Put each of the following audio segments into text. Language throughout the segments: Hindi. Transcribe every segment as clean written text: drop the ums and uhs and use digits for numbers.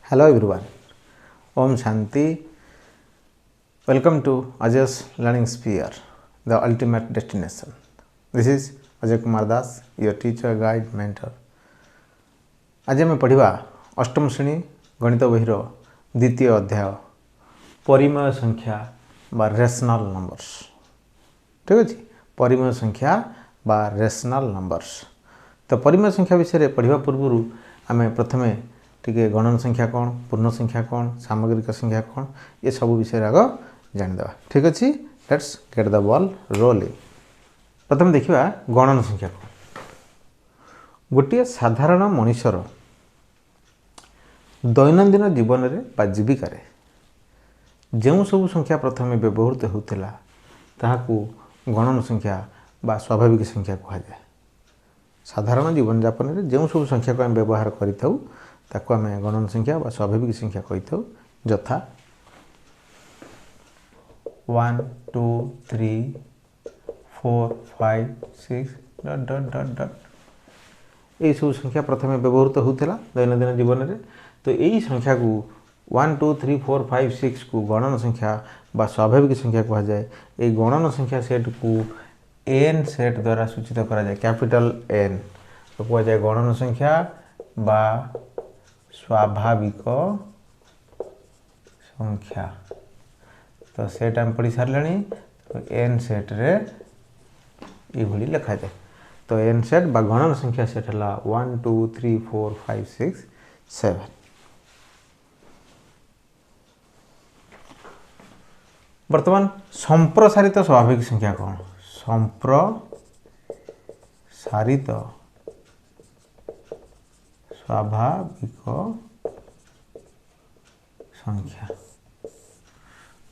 Hello everyone. Om Shanti. Welcome to Ajay's Learning Sphere, the ultimate destination. This is Ajay Kumar Das, your teacher, guide, mentor. आज आम पढ़ा अष्टम श्रेणी गणित बहीर द्वितीय अध्याय परिमेय संख्या बा रेशनल नंबर्स। ठीक अच्छे, परिमेय संख्या बा रेशनल नंबर्स। तो परिमेय संख्या विषय पढ़ा पूर्व आम प्रथमे टिके गणन संख्या कौन, पूर्ण संख्या कौन, सामग्रिक संख्या कौन, ये सब विषय आग जानीदे। ठीक अच्छे, let's get the ball rolling. प्रथम देखा गणन संख्या कौन। गोटे साधारण मनुष्यर दैनंदिन जीवन में जीविकार जो सब संख्या प्रथम व्यवहृत होता ताकू गणन संख्या बा स्वाभाविक संख्या कहुए। साधारण जीवन यापन में जो सब संख्या को आम व्यवहार करूँ ताकू आम गणन संख्या बा स्वाभाविक संख्या कही। यथा 1 2 3 4 5 6 डट डट डट डट यही सब संख्या प्रथम व्यवहृत होता दैनंदिन जीवन में। तो यही संख्या को 1 2 3 4 5 6 को गणन संख्या बा स्वाभाविक संख्या कहुए। ये गणन संख्या सेट को एन सेट द्वारा सूचित करा जाए, कैपिटल एन। तो कहुए गणन संख्या बा स्वाभाविक संख्या। तो सेट आम पढ़ी सारे। तो एन सेट रे ये लिखा जाए। तो एन सेट बा गणन संख्या सेट है 1 2 3 4 5 6 7। वर्तमान संप्रसारित स्वाभाविक संख्या कौन? संप्रसारित स्वाभाविक संख्या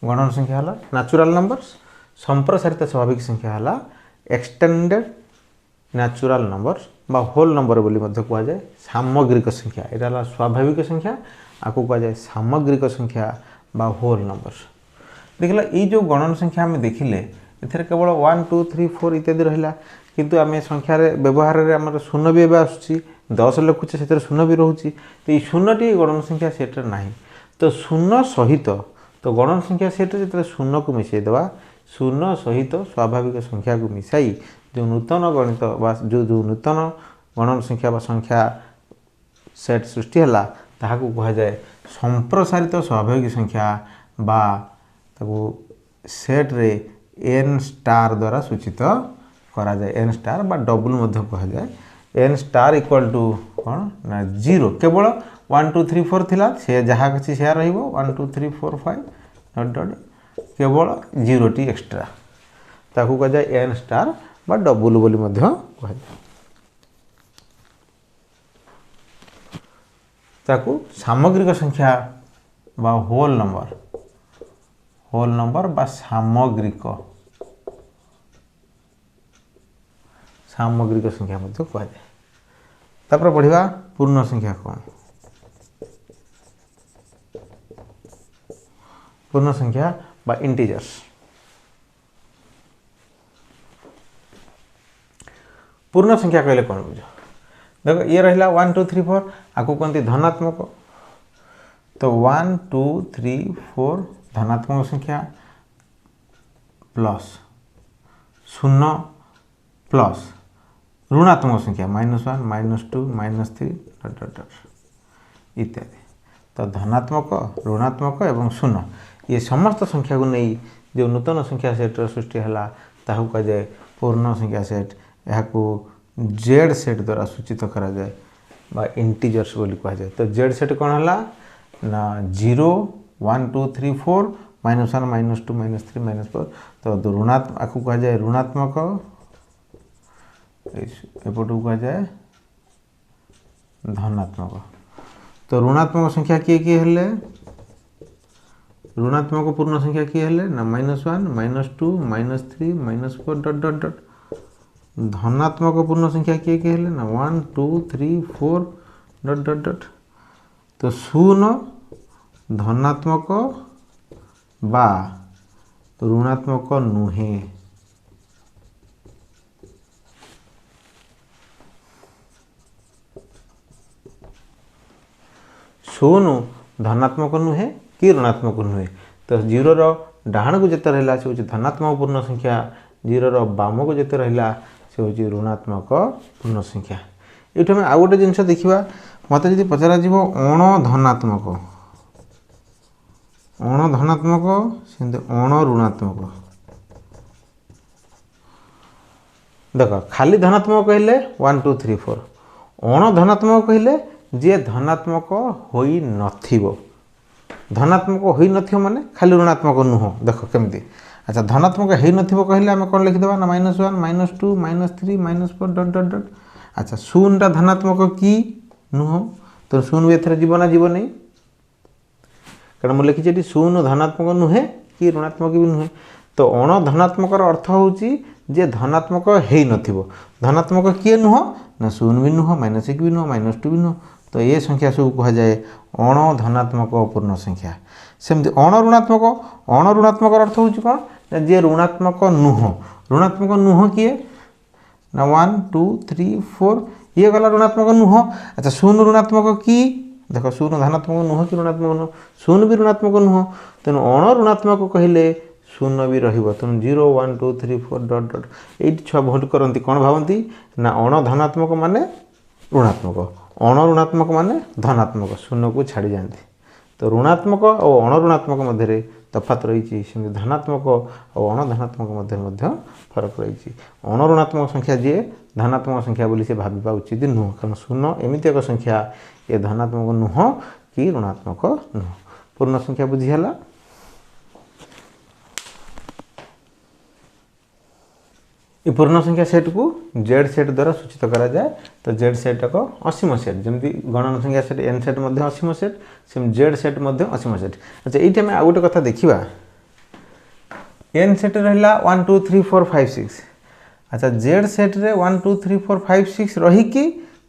गणन संख्या है नेचुरल नंबर्स। संप्रसारित स्वाभाविक है एक्सटेंडेड नेचुरल नंबर्स बा होल नंबर बोली कहुए। सामग्रिक संख्या यहाँ स्वाभाविक संख्या, आपको कहुए सामग्रिक संख्या बा होल नंबर्स। देखला ये जो गणन संख्या आम देखिले एथेर केवल 1 2 3 4 इत्यादि रहा, किंतु आम संख्यार व्यवहार में आम शून्य भी एवं आसूँ 10 लिखुचे से शून्य भी रोचे। तो ये शून्यटी गणन संख्या सेट ना। तो शून्य सहित तो गणन संख्या सेट जो शून्य को मिसईद शून्य सहित स्वाभाविक संख्या को मिसाई जो नूतन गणित जो नूतन गणन संख्या बा संख्या सेट सृष्टि है ताकू कहुए संप्रसारित स्वाभाविक संख्या बा ताकू सेट रे एन स्टार द्वारा सूचित करा जाए। एन स्टार बा डबल कहुए। एन स्टार इक्वल टू कौन ना 0। केवल 1 2 3 4 थिला से जहाँ किसी से रहिबो 1 2 3 4 5 डट डट केवल 0 टी एक्स्ट्रा ताकू कह जाए एन स्टार बा डबल बोली कहुए। ताकू सामग्रिक संख्या बा होल नंबर बा सामग्रिक संख्या कहुए। तापर पढ़ा पूर्ण संख्या कौन? पूर्ण संख्या बा इंटीजर्स। पूर्ण संख्या कहले कौन बुझ? देखो ये रहा 1 2 3 4 आपको कहते धनात्मक। तो 1 2 3 4 धनात्मक संख्या प्लस 0 प्लस ऋणात्मक संख्या -1 -2 -3 डट डट डट इत्यादि। तो धनात्मक, ऋणात्मक एवं 0 ये समस्त संख्या को नहीं जो नूतन संख्या सेट सृष्टि है ताकू कह जाए पूर्ण संख्या सेट। यहाँ जेड सेट द्वारा सूचित करा जाए बा इंटीजर्स बोली कहुए। तो जेड सेट कौन है ना 0 1 2 3 4 -1 -2 -3 -4। तो ऋणात्मक आपको कह जाए ऋणात्मक एपटू कह जाए धनात्मक। तो ऋणात्मक संख्या किए किए हेले ऋणात्मक पूर्ण संख्या किए हेले ना -1 -2 -3 -4 डट डट डट। धनात्मक पूर्ण संख्या किए किए हेले ना 1 2 3 4 डट डट डट। तो 0 धनात्मक बा ऋणात्मक नुहे। शून्य धनात्मक नुहे कि ऋणात्मक नुहे तो 0 रो डाहाण को जिते रहा से हूँ धनात्मक पूर्ण संख्या 0 रो बाम को जिते रहा से हूँ ऋणात्मक पूर्ण संख्या। ये आम आउ गोटे जिनस देखा मत जी पचर अण धनात्मक से अण ऋणात्मक देख खाली धनात्मक कहले 1 2 3 4 अण धनात्मक कहले जी धनात्मक होई नथिबो धनात्मक होई नथिबो माने खाली ऋणात्मक नुह देख केमती अच्छा धनात्मक होई नथिबो कहले आम कौन लिखिदेबा ना -1 -2 -3 -4 डट डट डट अच्छा शून्यटा धनात्मक कि नुह तो शून्य भी एथरे जीव ना जीव नहीं कारण मुझे लिखी शून्य धनात्मक नुहे कि ऋणात्मक भी नुहे तो अण धनात्मक अर्थ होची जे धनात्मक हेई नथिबो धनात्मक किए नुह ना शून्य भी नुह -1 भी नुह -2 भी नुह तो ये संख्या सब कह जाए अण धनात्मक पूर्ण संख्या। सेमती अण ऋणात्मक अर्थ होची कौन जे ऋणात्मक नुह किए ना 1 2 3 4 ये गला ऋणात्मक नुह अच्छा शून्य ऋणात्मक कि देख शून्य धनात्मक नुह कि ऋणात्मक नुह शून्य भी ऋणात्मक नुह तेणु अण ऋणात्मक कहले शून्य भी रहिबो तेणु 0 1 2 3 4 डट डट ये छुआ भूल करती कौन भावती ना अण धनात्मक माने ऋणात्मक अण ऋणात्मक माने धनात्मक शून्य को छाड़ी जाती तो ऋणात्मक और अण ऋणात्मक मध्य तफात रही धनात्मक और अण धनात्मक मध्य फरक रही अण ऋणात्मक संख्या जी धनात्मक संख्या बोली से भाविबा उचित नुह कारण शून्य एमती एक संख्या ये धनात्मक नुह कि ऋणात्मक नुह पूर्ण संख्या बुझीगला। ये पूर्ण संख्या सेट को जेड सेट द्वारा सूचित करा जाए तो जेड सेट एक असीम सेट जमी गणन संख्या सेट एन सेट असीम सेट सेम जेड सेट असीम सेट अच्छा ये आम आउ गोटे कथा देखा एन सेट रहा 1 2 3 4 5 6 अच्छा जेड सेट रे 1 2 3 4 5 6 रहीकि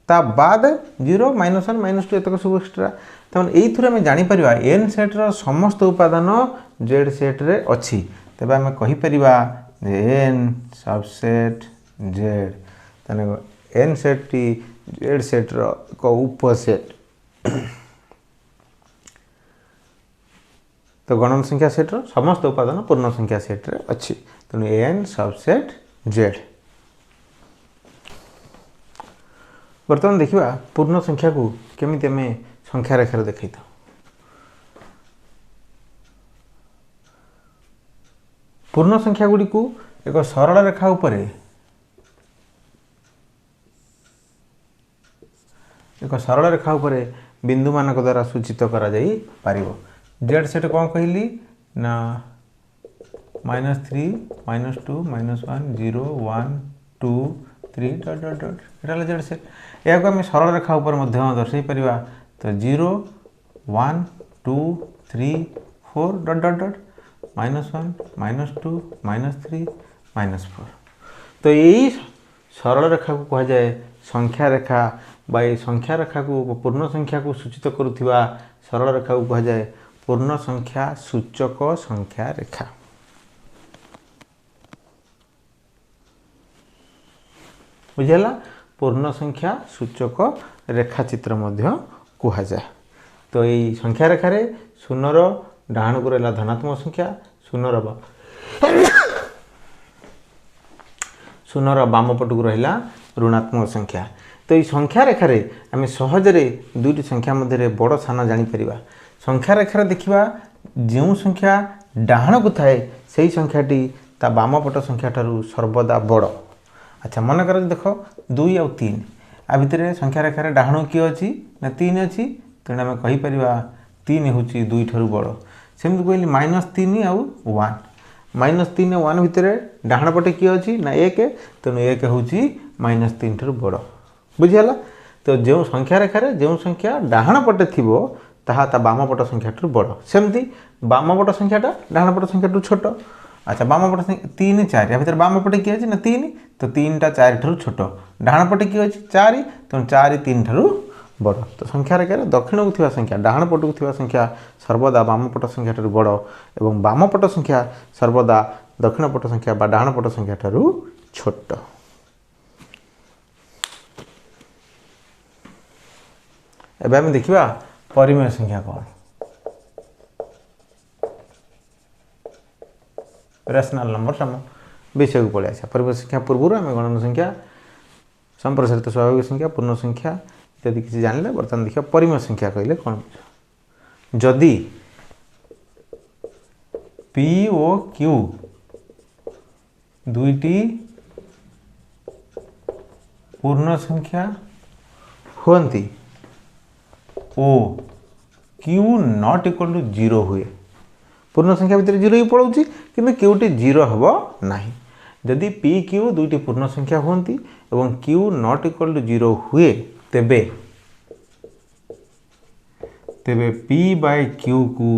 ता बाद 0 -1 -2 एतक सब एक्सट्रा तमें ये आम जापर एन सेट्र समस्त उपादान जेड सेट्रे अच्छी तेज आम कहीपर एन सबसेट जेड तेने एन सेट टी जेड सेट्र एक उपसेट तो गणन संख्या सेट्र समस्त उपादान पूर्ण संख्या सेट्रे अच्छी तेणु एन सबसेट जेड। बर्तमान देखा पूर्ण संख्या को केमिति आम संख्या रेखार देखई था पूर्ण संख्या गुड़ी को एक सरल रेखा उपरे बिंदु मानक द्वारा सूचित करा जाई पारिबो जेड सेट कौन कहली ना -3 -2 -1 0 1 2 3 डट डट डट एटा जेड सेट या आम सरल रेखा उपर दर्शाई पारिबा तो 0 1 2 3 4 डट डट डट -1 -2 -3 -4 तो यही सरल रेखा को कह जाए संख्या रेखा बा संख्या रेखा को पूर्ण संख्या को सूचित करुवा सरल रेखा को कह जाए पूर्ण संख्या सूचक संख्या रेखा। बुझेला पूर्ण संख्या सूचक रेखा चित्र मध्य कह जाए तो यही संख्या रेखा रे शून्यर डाहाण को रहा धनात्मक संख्या शून्यर बाम पट को रहा ऋणात्मक संख्या तो ये संख्या रेखा रे आम सहजरे दुईटी संख्या मध्य बड़ सान जापर संख्या रेखा देखा जो संख्या डाहाण को थाए से संख्याटी ता बाम पट संख्या ठारू सर्वदा बड़ अच्छा मन कर देख 2 आ 3 आ भितर संख्या रेखार डाहाण किए अच्छी ना 3 अच्छी तेणु आम कहीपर 3 हूँ 2 ठारू बड़ सेमती कहली -3 आउ 1 -3 1 भितर डाहाण पटे किए अच्छी ना 1 तेणु 1 हूँ -3 ठारू बड़ बुझीगला तो जो संख्या रेखार जो संख्या डाहाण पटे थी ताहा ता बाम पट संख्या ठारू बड़ सेमती बाम पट संख्याटा डाहाण पट संख्या ठारू छोट अच्छा बाम पट 3 4 या भितर बाम पटे किए अच्छी ना 3 तो 3टा 4 ठारू छोट डाहाण पटे किए अच्छी 4 तेणु 4 3 ठारू बड़ तो संख्या रेखार दक्षिण को थिबा संख्या डाहाण पट को थिबा संख्या सर्वदा बाम पट संख्या ठारू बड़ एवं बाम पट संख्या सर्वदा दक्षिण पट संख्या बा डाहाण पट संख्या ठारू छोट। एबे हम देखिबा परिमेय संख्या कौन रेशनल नंबर्स आम विषय को पड़े आसा परिमेय संख्या पूर्व आम गणन संख्या संप्रसारित स्वाभाविक संख्या पूर्ण संख्या इत्यादि किसी जानले बर्तमान देखिए परिमेय संख्या कहले कौन जदि पी ओ क्यू दुईटी पूर्ण संख्या होती ओ क्यू नॉट इक्वल टू 0 हुए पूर्ण संख्या भितर 0 ही पड़ोची कि क्यूटी 0 हम ना जदि पी क्यू दुईटी पूर्ण संख्या होती एवं क्यू नॉट इक्वल टू 0 हुए तेबे तेबे पी बाय क्यू को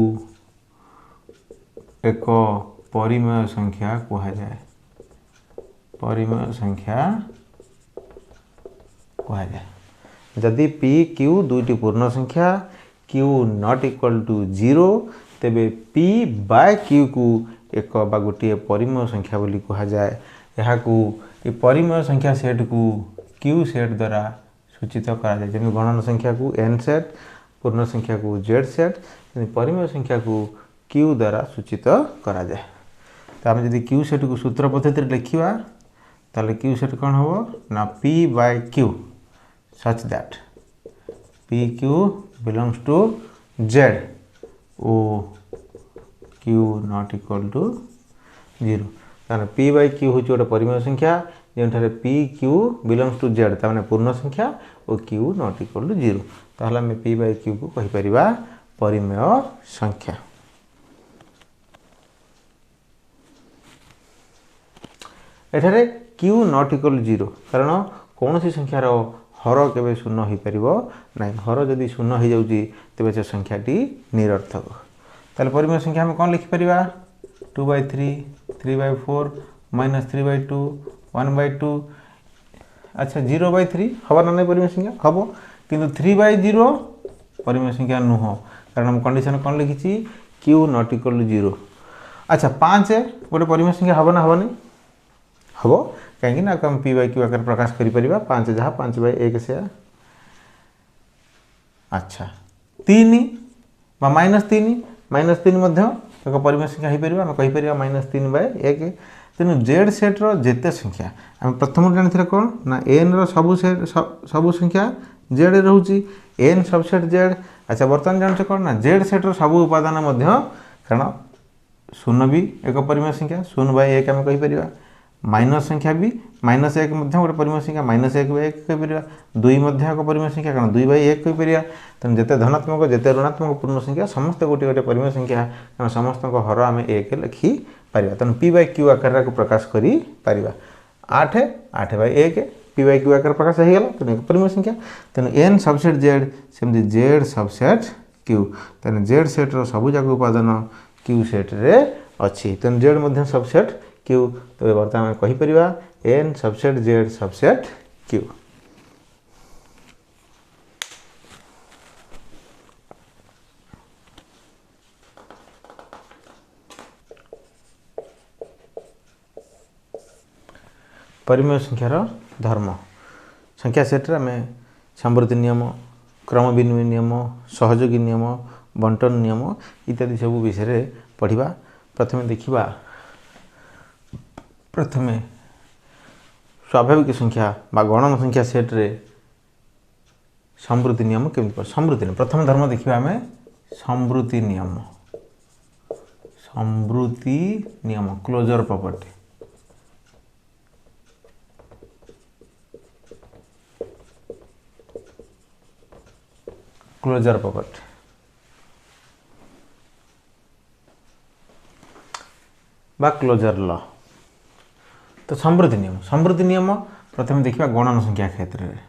एक परिमेय संख्या कहा जाए परिमेय संख्या कहा जाए जदि पी क्यू दुईटी पूर्ण संख्या क्यू नॉट इक्वल टू 0 तेबे पी बाय क्यू को एक बा गोटे परिमेय संख्या बोली कहा जाए यहाँ को ये परिमेय संख्या सेट को क्यू सेट द्वारा सूचित करा जाए जमी गणन संख्या को एन सेट पूर्ण संख्या को जेड सेट परिमेय संख्या को क्यू द्वारा सूचित करा जाए तो आम जब क्यू सेट को सूत्र पद्धति लिखा ताले क्यू सेट कौन हम ना p by q such that p q belongs to Z ओ क्यू नॉट इक्वल टू 0 ताने पी बाय क्यू हूँ गोटे परिमेय संख्या जो p q belongs to Z ताने पूर्ण संख्या और क्यू नॉट इक्वल टू 0 ताहले आम पी बाय क्यू को कहि परिबा परिमेय संख्या एठारे क्यू नॉट इक्वल 0 कारण कौन सी संख्यार हर केबे शून्य हो पारिबो नाही हर जदि शून्य हो जाउची तेबे से संख्याटी निरर्थक ताले परिमेय संख्या हम कौन लिखि परिबा 2/3 3/4 -3/2 1/2 अच्छा 0/3 हवा ना नहीं परिमेय संख्या हम किंतु 3/0 परिमेय संख्या नुह कारण हम कंडीशन कौन लिखी क्यू नॉट इक्वल टू 0 अच्छा 5 गोटे परिमेय संख्या हम ना हम हम कहीं हम पी बाय क्यू आकार प्रकाश करें 5 जहाँ 5/1 से अच्छा 3 बा -3 एक परिमेय संख्या हो पार आम कहीपर -3/1 तेणु जेड सेट्र जेते संख्या आम प्रथम जानी कौन ना एन रबू सेट सबू संख्या जेड रोचे एन सबसेट जेड अच्छा बर्तमान जानते कौन ना जेड सेट्र सबू उपादान कारण शून्य भी एक परिमेय संख्या 0/1 आम कहीपर माइनस संख्या भी -1 गोटे परिमेय संख्या -1/1 कहीपर 2 एक परिमेय संख्या कारण 2/1 कहीपर तेणु जिते धनात्मक जिते ऋणात्मक पूर्ण संख्या समस्त गोटे गोटे परिमेय संख्या कारण समस्त हर आम 1 लिखि पार तेणु पी बाय क्यू आकार को प्रकाश कर 8/1 पी बाय क्यू आकार प्रकाश हो गला तेणु एक परिमेय संख्या तेणु एन सबसेट जेड सेमती जेड सबसेट क्यू तेणु जेड सेट्र सबू जाक उपादान क्यू सेट्रे अच्छी तेणु जेड सबसेट क्यू तो बर्तमान कहीपर N subset Z subset Q परिमेय संख्यार धर्म संख्या सेट्रे आम साम्प्रति नियम क्रम विनिमय नियम सहयोगी नियम बंटन नियम इत्यादि सब विषय पढ़ा प्रथम देखा प्रथमे स्वाभाविक संख्या बा गणन संख्या सेट्रे समृद्धि नियम केमती पढ़ समृद्धि प्रथम धर्म देखा आम समृद्धि नियम क्लोजर प्रॉपर्टी क्लोजर प्रॉपर्टी बा क्लोजर लॉ तो समृद्धि नियम प्रथम देखा गणन संख्या क्षेत्र में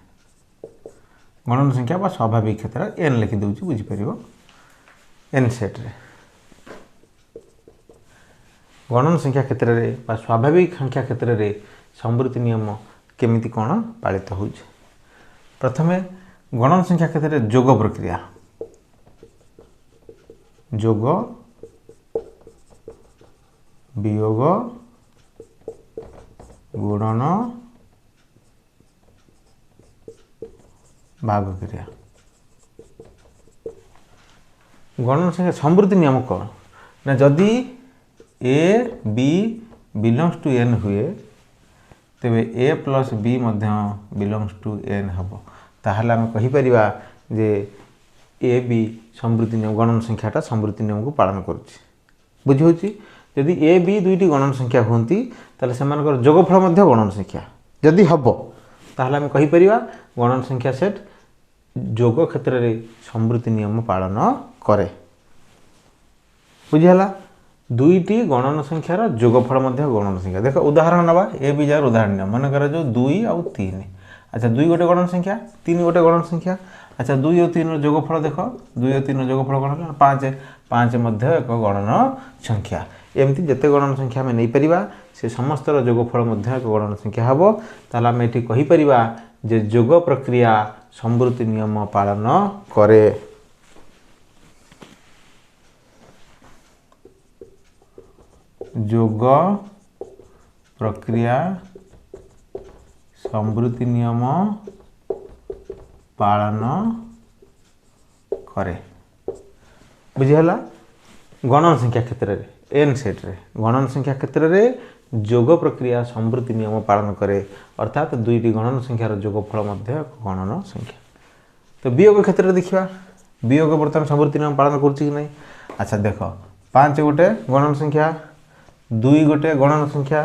गणन संख्या बा स्वाभाविक क्षेत्र एन लिखिदे बुझीपर एन सेट्रे गणन संख्या क्षेत्र में बा स्वाभाविक संख्या क्षेत्र में समृद्धि नियम केमिति कौन पालित हो प्रथम गणन संख्या क्षेत्र में जोग प्रक्रिया जोग वियोग गुणन भाग क्रिया गणन संख्या समृद्धि नियम कौन ना जदि a b belongs to N हुए तेबे a plus b belongs to N हम ताहले आम कहीपर जे ए बी समृद्धि नियम गणन संख्याटा समृद्धि नियम को पालन करुच्ची बुझी जदि ए बी दुईटी गणन संख्या होती ताले सेमानकर जोगफल मध्य गणन संख्या जदि हम ताहले आम कहीपर गणन संख्या सेट जोग क्षेत्र में समृद्धि नियम पालन करे बुझीगला दुईटी गणन संख्यार जोगफल मध्य गणन संख्या देख उदाहरण नवा ए बी जार उदाहरण मन कर जो 2 आउ 3 अच्छा 2 गोटे गणन संख्या 3 गोटे गणन संख्या अच्छा 2 और 3 जोगफल देख 2 और 3 जोगफल कौन है 5 5 मध्य एक गणन संख्या एमती जिते गणन संख्या आम नहीं पारिबा से समस्त जोगफल मध्य एक गणन संख्या हम ताला आम एठी कहि परिबा जे जोग प्रक्रिया समृद्धि नियम पालन करे जोग प्रक्रिया समृद्धि नियम पालन करे बुझीगला गणन संख्या क्षेत्र में एन सेट रे गणन संख्या क्षेत्र में जोग प्रक्रिया समृद्धि नियम पालन करे अर्थात दुईटी गणन संख्यार जोगफल मध्य गणन संख्या तो वियोग क्षेत्र में देखा वियोग बर्तमान समृद्धि नियम पालन करुच्ची कि नहीं अच्छा देख 5 गोटे गणन संख्या 2 गोटे गणन संख्या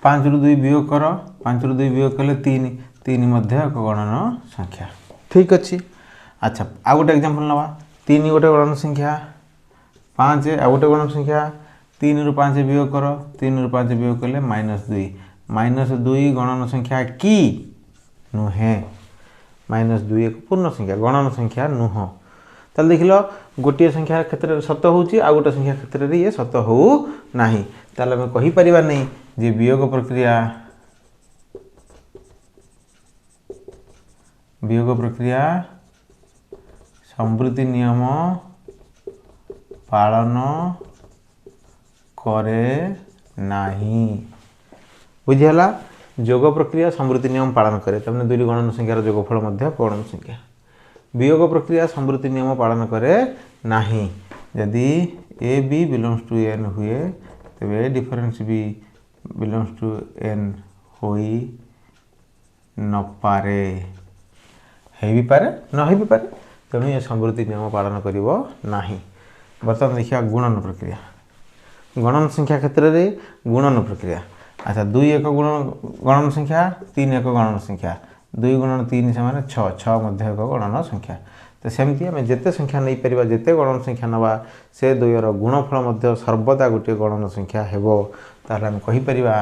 5 रु 2 वियोग कर 5 रु 2 वियोग कले 3 3 मध्य एक गणन संख्या ठीक अच्छी अच्छा आ गोटे एग्जांपल नवा 3 गोटे गणन संख्या 5 आ गोटे गणन संख्या 3 रु 5 वियोग कर 3 रु 5 वियोग कले -2 गणन संख्या की नुहे -2 एक पूर्ण संख्या गणन संख्या नुह ताल देख लो गोटे संख्या क्षेत्र में सत होउची आ गोटे संख्या क्षेत्र में ये सत हो नाही ताल हम कहि परिबा नहीं जे वियोग प्रक्रिया समृद्धि नियम पालन करे नाही बुझीगला जोग प्रक्रिया समृद्धि नियम पालन करे तमने दुई गणन संख्यार जोगफल मध्य गणन संख्या वियोग प्रक्रिया समृद्धि नियम पालन करे नाही यदि a b belongs to N हुए तेबे difference b belongs to N होई न पारे है भी पारे न है भी पारे तेणु ये समृद्धि नियम पालन करिवो नाही बर्तमान देखिए गुणन प्रक्रिया गणन संख्या क्षेत्र में गुणन प्रक्रिया अच्छा 2 एक गणन संख्या 3 एक गणन संख्या 2 गुणन 3 से 6 मध्य एक गणन संख्या तो सेमती आम जिते संख्या नहीं पारिबा जिते गणन संख्या नवा से द्वयर गुणफल मध्य सर्वदा गोटे गणन संख्या हेबो ताहले आम कहि परिबा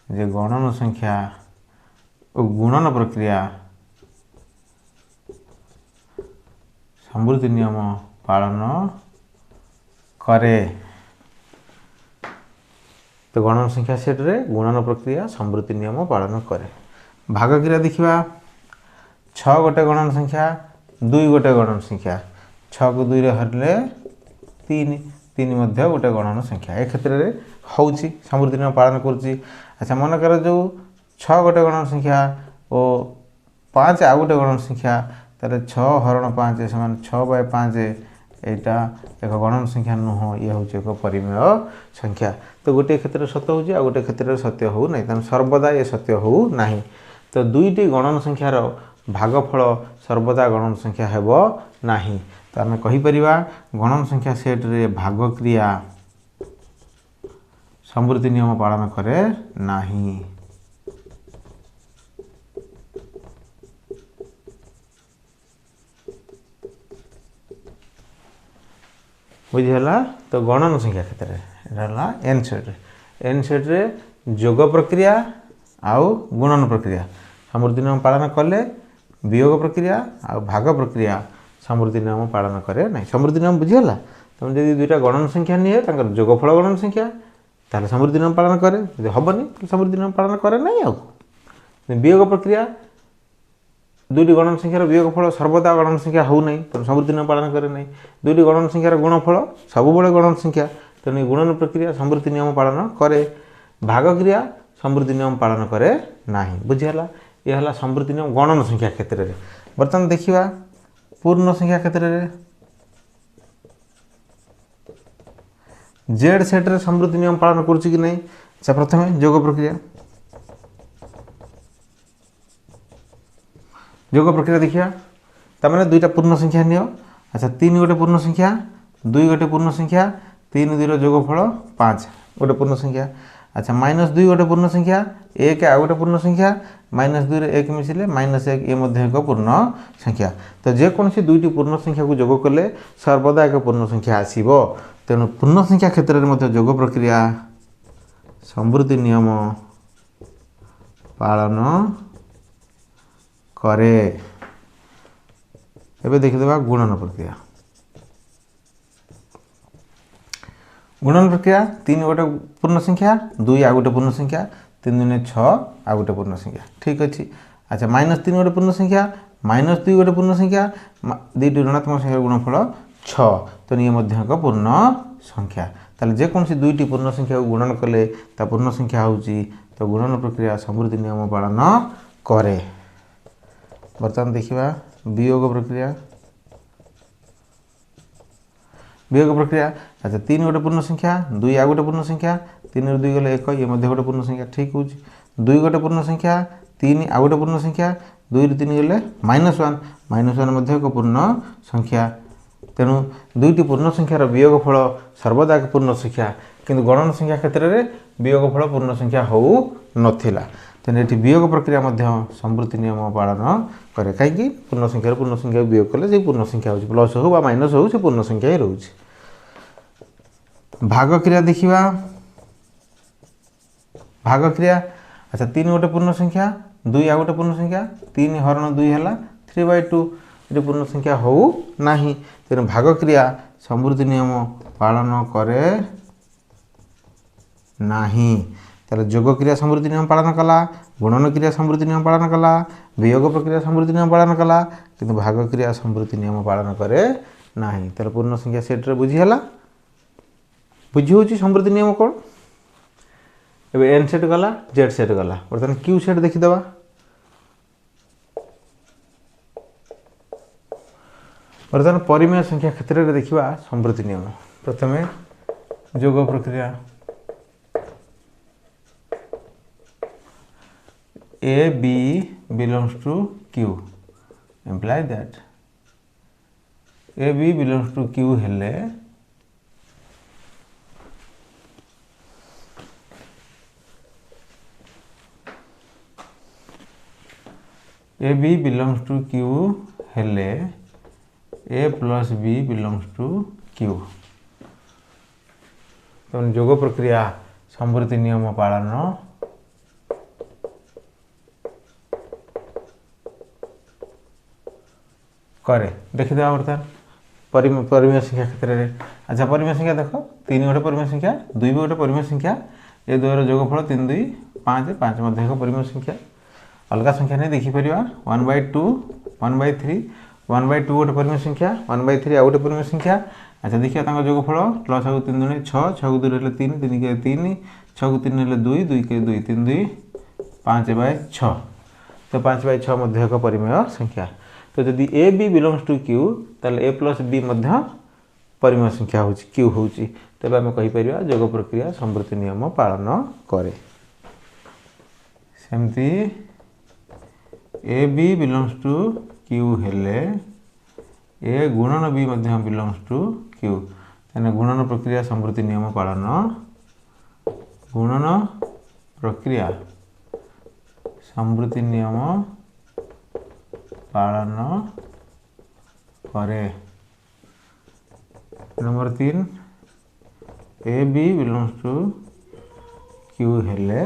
जे गणन संख्या और गुणन प्रक्रिया समृद्धि नियम पालन करे तो गणन संख्या सेट रे गुणन प्रक्रिया समृद्धि नियम पालन करे भाग क्रिया देखा 6 गोटे गणन संख्या 2 गोटे गणन संख्या 6 को 2 रे हरले 3 मध्य गोटे गणन संख्या ए क्षेत्र में होउची समृद्धि नियम पालन करुच्ची अच्छा मन कर जो 6 गोटे गणन संख्या और 5 आ गोटे गणन संख्या तारे 6 हरण 5 समान 6/5 एटा एक गणन संख्या नुह ये हूँ एक परिमेय संख्या तो गोटे क्षेत्र सत्य हो आ गोटे क्षेत्र सत्य हो ना तेना सर्वदा ये सत्य हो ना तो दुईटी गणन संख्यार भागफल सर्वदा गणन संख्या हेब नाही तो आम कहीपर गणन संख्या सेट रे भाग क्रिया समृद्धि नियम पालन करे नाही बुझीगला तो गणन संख्या क्षेत्र में एन सेट रे जोग प्रक्रिया आउ गुणन प्रक्रिया समृद्धि नियम पालन कले वियोग प्रक्रिया आउ भाग प्रक्रिया समृद्धि नियम पालन करे ना समृद्धि नियम बुझीगला तुम जब दुईटा गणन संख्या निए जोगफल गणन संख्या ताहले समृद्धि नियम पालन करे यदि हेनी समृद्धि नियम पालन करे ना आउ वियोग प्रक्रिया दुईटी गणन संख्यार वियोगफल सर्वदा गणन संख्या हो ना तेणु समृद्धि नियम पालन करे ना दुईटी गणन संख्यार गुणफल सब गणन संख्या तेणु गुणन प्रक्रिया समृद्धि नियम पालन करे भाग क्रिया समृद्धि नियम पालन करे ना बुझीगला ये हला संवृत्ति नियम गणन संख्या क्षेत्र में। बर्तमान देखिए पूर्ण संख्या क्षेत्र में जेड सेट रे संवृत्ति नियम पालन करुच्ची कि नहीं। अच्छा प्रथम जोग प्रक्रिया देखिए तमें दुईटा पूर्ण संख्या नियो। अच्छा 3 गोटे पूर्ण संख्या 2 गोटे पूर्ण संख्या 3 2 जोगफल 5 गोटे पूर्ण संख्या। अच्छा -2 गोटे पूर्ण संख्या 1 आ गोटे पूर्ण संख्या -2 रे 1 मिसिले -1 ये मध्य एक पूर्ण संख्या। तो जेकोसी दुईटी पूर्ण संख्या को जोग कले सर्वदा एक पूर्ण संख्या आसीबो। तेणु पूर्ण संख्या क्षेत्र में जोग प्रक्रिया संवृत्ति नियम पालन करे। एबे देखिदेबा गुणन प्रक्रिया। गुणन प्रक्रिया 3 गोटे पूर्ण संख्या 2 आ गोटे पूर्ण संख्या 3 दूनी 6 आ गोटे पूर्ण संख्या ठीक अच्छे। अच्छा -3 गोटे पूर्ण संख्या -2 गोटे पूर्ण संख्या दुईटी ऋणात्मक संख्या गुणफल 6 तो ये मध्य एक पूर्ण संख्या। ताले जेकोसी दुईटी पूर्ण संख्या को गुणन कले ता पूर्ण संख्या होउची। तो गुणन प्रक्रिया संवृत्ति नियम पालन करे। बर्तमान देखिबा वियोग प्रक्रिया। वियोग प्रक्रिया अच्छा 3 गोटे पूर्ण संख्या 2 आ गोटे पूर्ण संख्या 3 ରୁ 2 गले 1 ये मध्य गोटे पूर्ण संख्या ठीक होउची। 2 गोटे पूर्ण संख्या 3 आ गोटे पूर्ण संख्या 2 ରୁ 3 गले -1 मध्य एक पूर्ण संख्या। तेणु दुईटी पूर्ण संख्यार वियोगफल सर्वदा एक पूर्ण संख्या किंतु गणन संख्या क्षेत्र में वियोगफल पूर्ण संख्या हो नथिला। तेणु ये वियोग प्रक्रिया संवृत्ति नियम पालन करे कहीं पूर्ण संख्या वियोग कले से पूर्ण संख्या हो प्लस हो बा माइनस हो से पूर्ण संख्या ही रोचे। भाग क्रिया देखिबा। भाग क्रिया अच्छा 3 गोटे पूर्ण संख्या 2 आ गोटे पूर्ण संख्या 3 हरण 2 है 3/2 ये पूर्ण संख्या हो नहीं। तेणु भाग क्रिया संवृत्ति नियम पालन करे नहीं। ताले जोग क्रिया संवृत्ति नियम पालन कला गुणन क्रिया संवृत्ति नियम पालन कला वियोग प्रक्रिया संवृत्ति नियम पालन कला किंतु भाग क्रिया संवृत्ति नियम पालन करे नहीं। ताले पूर्ण संख्या सेट रे बुझी हला बुझी होची संवृत्ति नियम कोन। एबे एन सेट गला जेड सेट गला बर्तमान क्यू सेट देखि दबा। बर्तमान परिमेय संख्या क्षेत्र में देखिबा संवृत्ति नियम। प्रथमे जोग प्रक्रिया a b belongs to Q imply that a b belongs to Q हेले a b belongs to Q हेले a plus b belongs to Q. तो जोग प्रक्रिया संवृत्ति नियम पालन करे। देखिए बर्तमान परिमेय संख्या क्षेत्र में अच्छा परिमेय संख्या देख 3 गोटे परिमेय संख्या 2 भी गोटे परिमेय संख्या ये 2 जोगफल 3 2 5 5 मध्य एक परिमेय संख्या। अलग संख्या नहीं देखिपर 1/2 1/3 1/2 गोटे परिमेय संख्या 1/3 आ गोटे परिमेय संख्या। अच्छा देखिए जोगफल प्लस 3 दूनी 6 6 2 3 3 के 3 6 3 2 2 के 2 3 2 5/6 तो 5/6 मध्य एक परिमेय संख्या। तो जदि a b belongs to Q ताले ए प्लस बी मध्य परिमेय संख्या हो क्यू हो तेज आम कहीपर जोग प्रक्रिया संवृत्ति नियम पालन करे। सेमती a b belongs to Q हेले ए गुणन बी मध्य बिलोंग्स टू क्यू तेने गुणन प्रक्रिया संवृत्ति नियम पालन गुणन प्रक्रिया संवृत्ति नियम पालन करे। Number 3 a b belongs to Q हेले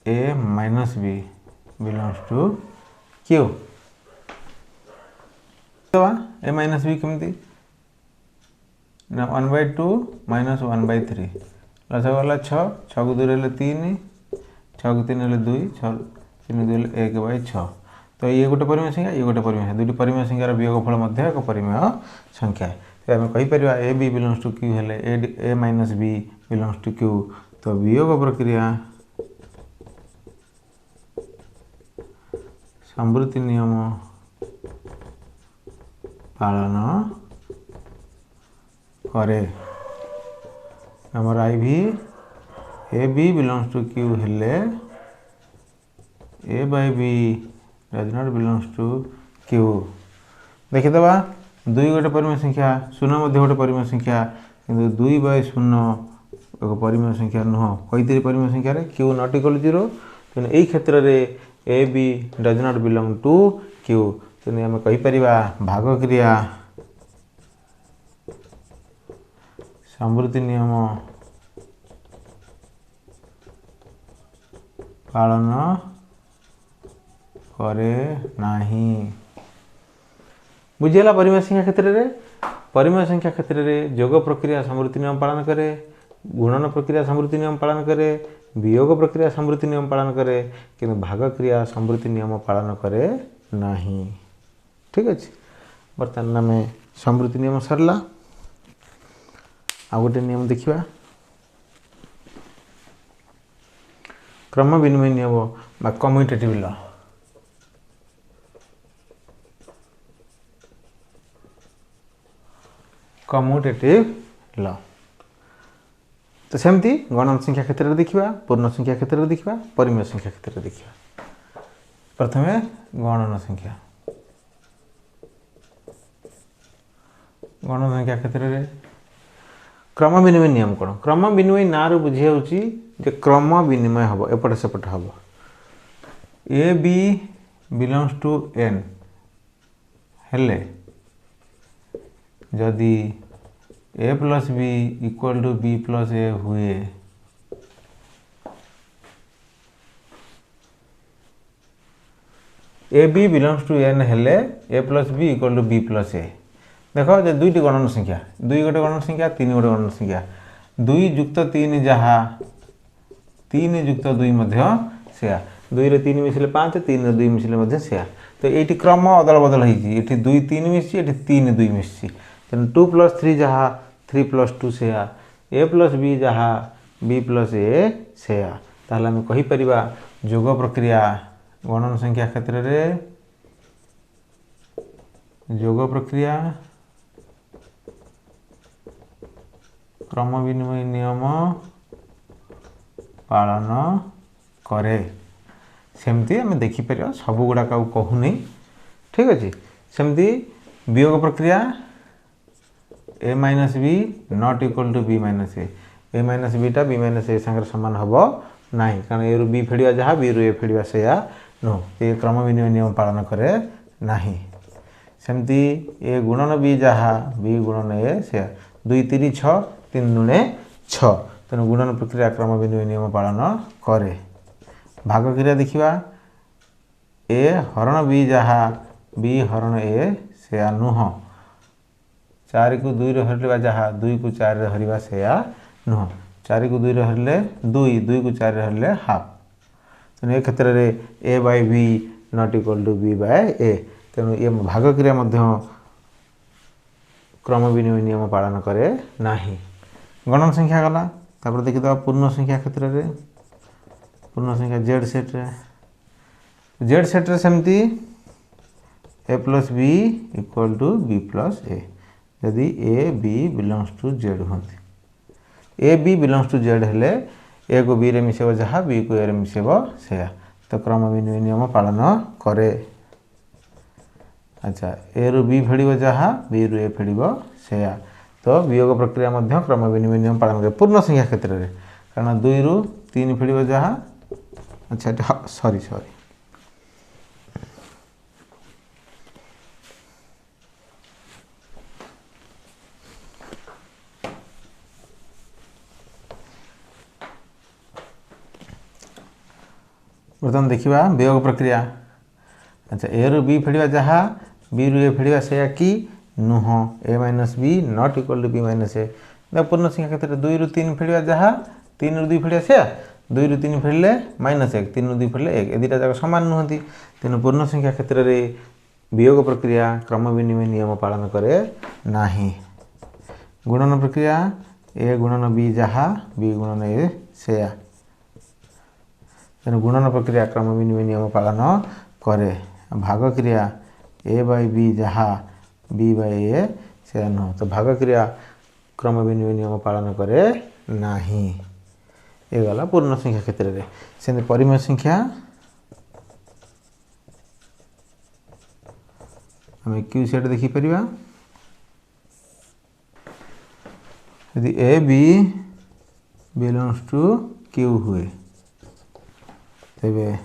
a minus b belongs to Q. A minus b केमती 1/2 माइनस 1/3 लसगला 6 6 2 3 6 3 2 6 3 2 1/6 तो ये गोटे परिमेय संख्या ये गोटे परिमेय संख्या दुटी परिमेय संख्यार वियोगफल मध्य एक परिमेय संख्या। तो आम कहीपर a b belongs to Q हेले a minus b belongs to Q. तो वियोग प्रक्रिया समृद्धि नियम पालन करे नंबर आई भी a b belongs to Q हेले a by b does not belongs to Q देखिदेवा 2 गोटे परिमेय संख्या 0 मध्य गोटे परिमेय संख्या किंतु 2 बाय 0 एक परिमेय संख्या नुह कई परिमेय संख्या रे क्यू नॉट इक्वल 0 तेणु यही क्षेत्र में a b does not belong to Q तेणु आम कहीपर भाग क्रिया समृद्धि नियम पालन करे नाही बुझीगला परिमेय संख्या क्षेत्र में परिमेय संख्या क्षेत्र में जोग प्रक्रिया समृद्धि नियम पालन करे गुणन प्रक्रिया समृद्धि नियम पालन करे वियोग प्रक्रिया समृद्धि नियम पालन करे किंतु भाग क्रिया समृद्धि नियम पालन करे नाही ठीक अच्छे बर्तमान आम समृद्धि नियम सरला आ गोटे नियम देखा क्रम विनिमय नियम बा कम्यूटेटिव लॉ कम्यूटेटिव लॉ तो सेमती गणन संख्या क्षेत्र में देखा पूर्ण संख्या क्षेत्र में देखा परिमेय संख्या क्षेत्र में देखा प्रथम गणन संख्या गणन संख्या क्षेत्र में क्रम विनिमय नियम कौन क्रम विनिमय ना रू बुझी जाऊँगी क्रम विनिमय हम एपटे सेपटे हम a b belongs to N हेले जदि a plus b equal to b plus a हुए a b belongs to N हेले a plus b equal to b plus a देख जे दुईटी गणन संख्या 2 गोटे गणन संख्या 3 गोटे गणन संख्या 2 युक्त 3 जहाँ 3 युक्त 2 मध्य सेया 2 रे 3 मिसिले 5 3 रे 2 मिसिले मध्य सेया तो ये क्रम अदल बदल होती 2 3 मिसी 3 2 मिसी तेना 2 + 3 जहाँ 3 + 2 सेया ए प्लस बी जहाँ बी प्लस ए सेया ताहले आम कहीपर जोग प्रक्रिया गणन संख्या क्षेत्र में जोग प्रक्रिया क्रम विनिमय नियम पालन करे सेमती आम देखिपर सब गुड़ाक कहूनी ठीक अच्छे सेमती वियोग प्रक्रिया a minus b not equal to b minus a minus बीटा बी माइनस ए संगे सामान हम ना कारण ए रु बी फेड़ा जहाँ बी रु ए फेड़ा से नुह ये क्रम विनिमय नियम पालन करे ना सेमती ए गुणन बी जहाँ बी गुणन ए से 2 3 6 3 दुणे 6 तेणु गुणन प्रक्रिया क्रम विनिमय नियम पालन करे भाग क्रिया देखा ए हरण बी जहाँ बी हरण ए से नुह 4 को 2 रे हरले जहाँ 2 को 4 रे हरवा से नुह 4 को 2 रे हरले 2 2 को 4 रे हरले हाफ तेणु ए क्षेत्र में a by b not equal to b by a तेणु ये भाग क्रिया क्रम विनिमय नियम पालन करे नाही गणन संख्या गला तापर देखिदा पूर्ण संख्या क्षेत्र में पूर्ण संख्या जेड सेट रे सेमती a plus b equal to b plus a यदि a b belongs to Z होती a b belongs to Z हेले ए को बी रे मिसेब जहाँ बी को ए रे मिसेब से तो क्रम विनिमय नियम पालन करे अच्छा ए रु बी फेड़ जहाँ बी रु ए फेड़ से तो वियोग प्रक्रिया क्रम विनिमय नियम पालन करे पूर्ण संख्या क्षेत्र में कारण 2 रु 3 फेड़ जहाँ अच्छा सॉरी बर्तमान देखा वियोग प्रक्रिया अच्छा ए रु बी फेड़ा जहाँ बी रु ए फेड़ा से कि नुह a minus b not equal to b minus a पूर्ण संख्या क्षेत्र में 2 रु 3 फेड़ा जहाँ 3 रु 2 फेड़ा से 2 रु 3 फेड़े -1 3 रु 2 फेड़े 1 ए दुटा जाक सामान नुहति तेणु पूर्ण संख्या क्षेत्र में वियोग प्रक्रिया क्रम विनिमय नियम पालन करे नाही गुणन प्रक्रिया ए गुणन बी जहाँ बी गुणन ए से तेणु गुणन प्रक्रिया क्रम विनिमय नियम पालन करे भाग क्रिया ए बाय बी जहाँ बी बाय ए से नुह तो भाग क्रिया क्रम विनिमय नियम पालन करे नाही। ये गला पूर्ण संख्या क्षेत्र में से परिमेय संख्या आम क्यू सेट देखिपर यदि a b belongs to Q हुए तेरे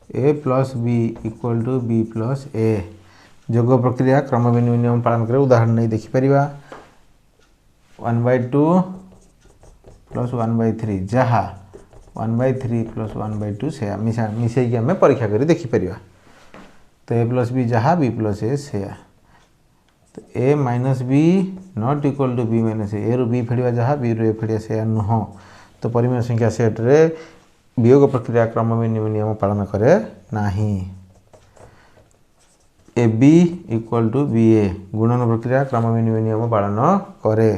a plus b equal to b plus a जोग प्रक्रिया क्रम विनिमय नियम पालन करे उदाहरण नहीं देखिपर 1/2 प्लस 1/3 जहाँ 1/3 प्लस 1/2 से मिसई आम परीक्षा कर देखिपर तो ए प्लस बी जहाँ बी प्लस ए से तो a minus b not equal to b minus a रु बी फेड़ा जहाँ बी रु ए फेड़ा से नुह तो परिमेय संख्या सेट रे वियोग प्रक्रिया क्रम विनिमय नियम पालन करे नाही। A b equal to b a गुणन प्रक्रिया क्रम विनिमय नियम पालन करे।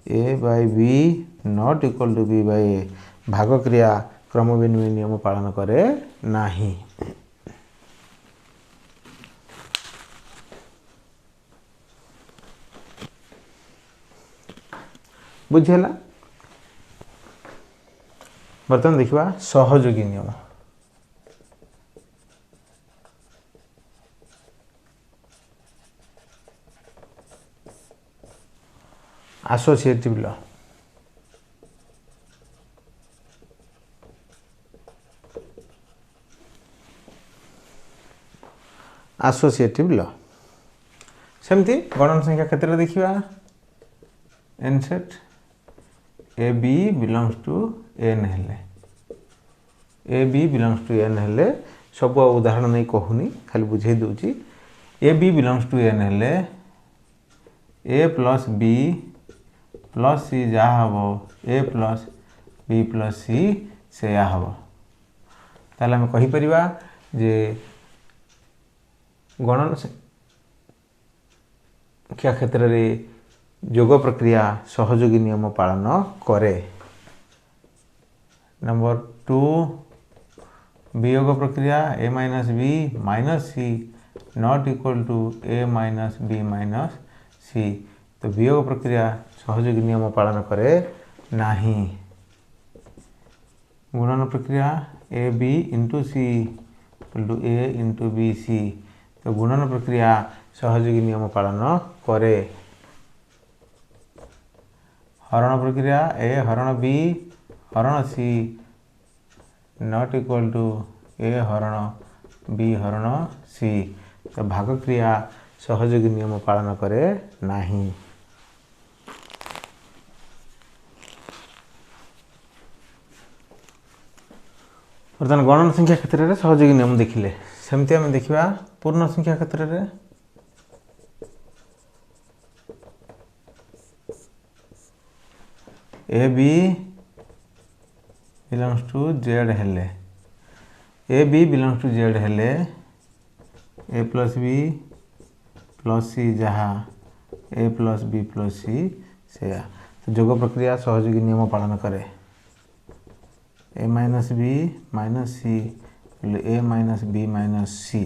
A by b not equal to b by a भाग क्रिया क्रम विनिमय नियम पालन करे नाही। बुझेला बर्तमान देखा सहयोगी नियम एसोसिएटिव लॉ एसोसिएटिव लॉ सेमती गणन संख्या क्षेत्र में देखा N set a b belongs to N हेले a b belongs to N हेले सब उदाहरण नहीं कहूनी खाली बुझे दूची a b belongs to N हेले a plus b plus c जहाँ हम a plus b plus c से हम ताले हम कहीपर जे गणन संख्या क्षेत्र में जोग प्रक्रिया सहयोगी नियम पालन करे। नंबर 2 वियोग प्रक्रिया a minus b minus c not equal to a minus b minus c तो वियोग प्रक्रिया सहयोगी नियम पालन करे नाही। गुणन प्रक्रिया a b into c equal to a into b c तो गुणन प्रक्रिया सहयोगी नियम पालन करे। हरण प्रक्रिया ए हरण बी हरण सी नॉट इक्वल टू ए हरण बी हरण सी तो भाग क्रिया सहयोगी नियम पालन करे नाही। बर्तमान गणन संख्या क्षेत्र में सहयोगी नियम देखिले सेमती आम देखा पूर्ण संख्या क्षेत्र में a b belongs to Z हेले a b belongs to Z हेले a plus b plus c जहाँ a plus b plus c से तो जोग प्रक्रिया सहयोगी नियम पालन करे। A minus b minus c a minus b minus c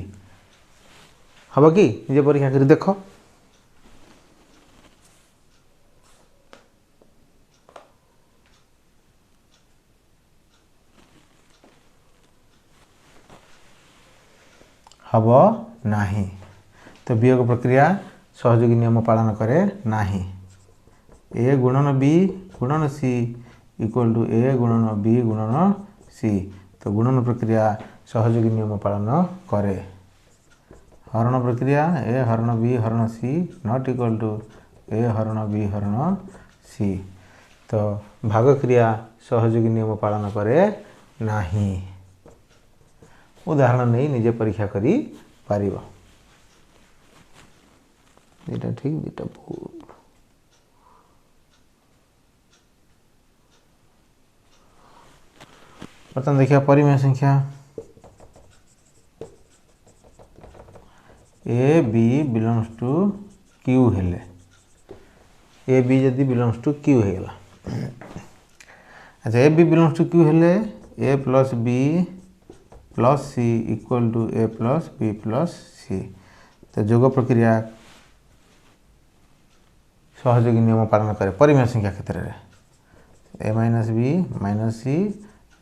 हम कि निजे परीक्षा कर देख हब नाही तो वियोग प्रक्रिया सहयोगी नियम पालन करे नाही। ए गुणन बी गुणन सी इक्वल टू ए गुणन बी गुणन सी तो गुणन प्रक्रिया सहयोगी नियम पालन करे। हरण प्रक्रिया ए हरण बी हरण सी नॉट इक्वल टू ए हरण बी हरण सी तो भाग क्रिया सहयोगी नियम पालन करे नाही। उदाहरण नहीं निजे परीक्षा करी पारिबो एटा ठीक एटा भूल। बर्तमान देखिए परिमेय संख्या a b belongs to Q हेले ए बी जदि बिलोंग्स टू क्यू हेला अच्छा a b belongs to Q हेले a plus b plus c equal to a plus b plus c. तो जोग प्रक्रिया सहयोगी नियम पालन करे परिमेय संख्या क्षेत्र में a minus b minus c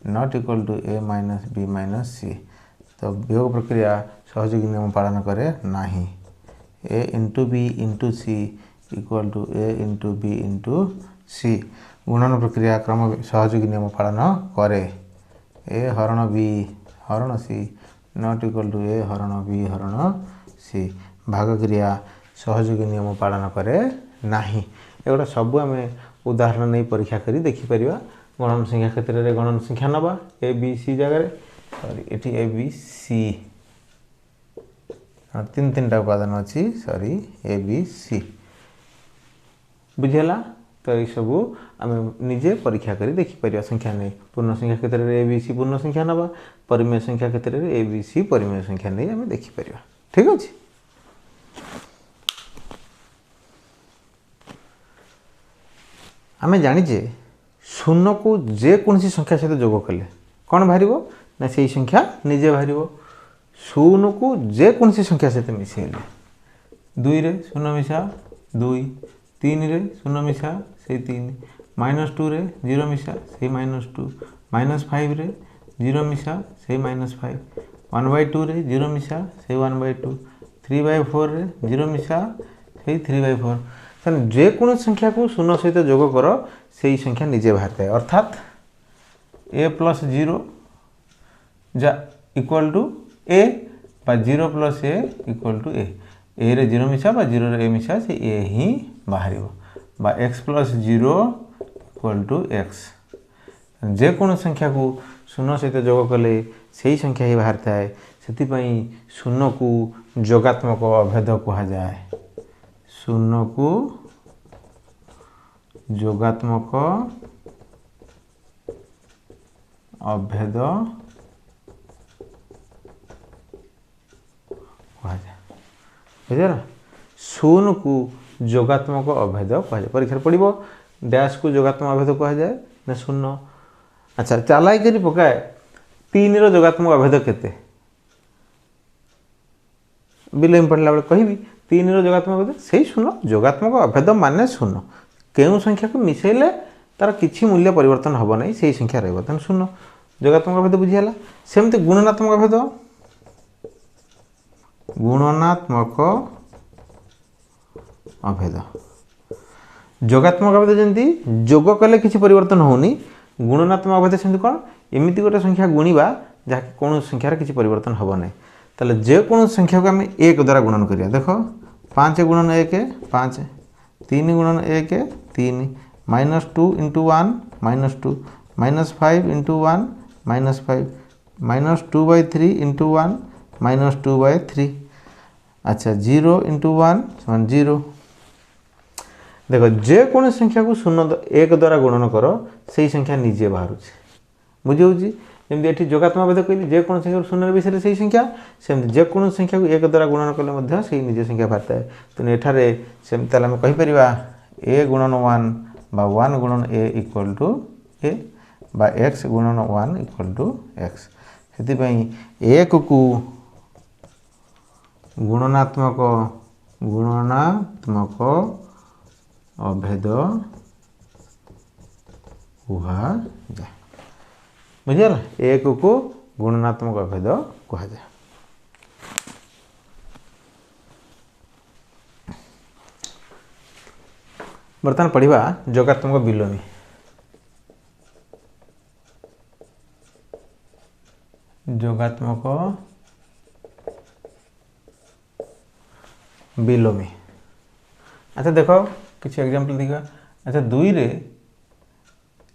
not equal to a minus b minus c. तो वियोग प्रक्रिया सहयोगी नियम पालन करे नाही। A into b into c equal to a into b into c. गुणन प्रक्रिया क्रम सहयोगी नियम पालन करे। ए हरण बी हरण सी नॉट इक्वल टू ए हरण बी हरण सी। भाग क्रिया सहयोगी नियम पालन करे नाही। एगुड़ा सबू आम उदाहरण नहीं परीक्षा करी देखिपर। गणन संख्या क्षेत्र में गणन संख्या नवा ए बी सी जगह सॉरी एटी ए बी सी तीन तीन टा उपादान अच्छी सॉरी ए बी सी बुझेला। तो ये सबू आम निजे परीक्षा करी देखिपर संख्या नहीं। पूर्ण संख्या क्षेत्र में ए बी सी पूर्ण संख्या नवा परिमेय संख्या क्षेत्र में ए बी सी परिमेय संख्या नहीं आम देखिपर। ठीक अच्छे। आम जाचे शून्य को जेकोसी संख्या सहित जोग कले कौन बाहर ना से संख्या निजे बाहर। शून्य को जेकोसी संख्या सहित मिसेले दुई रे शून्य मिसा दुई तीन रे शून्य मिसा से तीन माइनस टू रे जीरो मिसा से माइनस टू माइनस फाइव रे जीरो मिसा से minus five one by two रे जीरो मिसा से one by two three by four रे जीरो मिसा से थ्री बाय फोर। जेको संख्या को शून्य सहित जोग कर से ही संख्या निजे बाहर थाए। अर्थात ए प्लस जीरो जा इक्वल टू ए बा zero plus a equal to a रे जीरो मिसा बा जीरो रे ए मिसा से ए ही बाहर बा x plus zero equal to x. जेको संख्या को शून्य सहित जोग कले से ही संख्या ही बाहर थाए। से शून्य को जोगात्मक अभेद कहा जाए। शून्य को जोगात्मक अभेद कहा जाए। बुझे शून्य को जोगात्मक अभेद कहा जाए। परीक्षा पड़ो डैश को जोगात्मक अभेद कहा जाए ना शून्य। अच्छा चलाई करी पकाए तीन रो जोगात्मक अभेद केते बिल पढ़ला बेले कहबी तीन रो जोगात्मक अभेद से शून्य। जोगात्मक अभेद माने शून्य केउ संख्या को मिसेले तार किछि मूल्य परिवर्तन हबो नहीं से संख्या रहबो तन शून्य जोगात्मक अभेद बुझियाला। सेमते गुणनात्मक अभेद गुणनात्मक अभेद जोगात्मक अभेद जंती जोग कले किछि परिवर्तन होनी। गुणनात्मक अभेद सेमती कोन एमिति गोटे संख्या गुणिबा जहा कोन संख्यार किछि परिवर्तन हबो नहीं। ताले जे कोन संख्या को हम एक द्वारा गुणन करिया देखो 5 गुणन 1 5 3 गुणन 1 3 minus 2 into 1 minus 2 minus 5 into 1 minus 5 minus 2/3 into 1 minus 2/3। अच्छा 0 इंटू 1 समान 0। देखो जे कोन संख्या को शून्य एक द्वारा गुणन करो से संख्या निजे बाहर बुझे। जमी ये जोगात्मक अभेद कहली जेको संख्या शून्य विषय से संख्या सेमती जेको संख्या को एक द्वारा गुणन कले से निजे संख्या बाहर थाए। तेणु एठारे सेमती आम कहीपर ए गुणन 1 बा 1 गुणन ए इक्वल टू ए बा एक्स गुणन 1 इक्वल टू एक्स। से एक को गुणनात्मक अभेद कहा जाए। बुझेगा एक को गुणनात्मक अभेद कहा जाए। बर्तमान पढ़िबा जोगात्मक बिलोमी। जोगात्मक बिलोमी। अच्छा देखो किसी एग्जांपल देखा। अच्छा 2 रे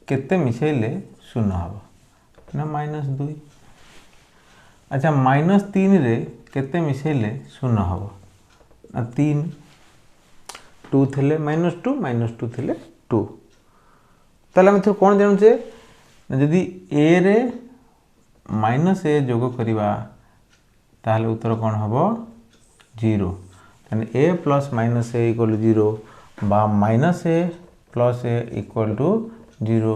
केते मिसेले शून्य हम ना -2। अच्छा -3 रे केते मिसेले शून्य हम ना 3 2 थे -2 थे 2। ताले हम कौन जानूचे जदि ए रे -a जोग करिबा ताहले उत्तर कौन हम 0। यानी a प्लस -a इक्वल 0 बा -a plus a equal to 0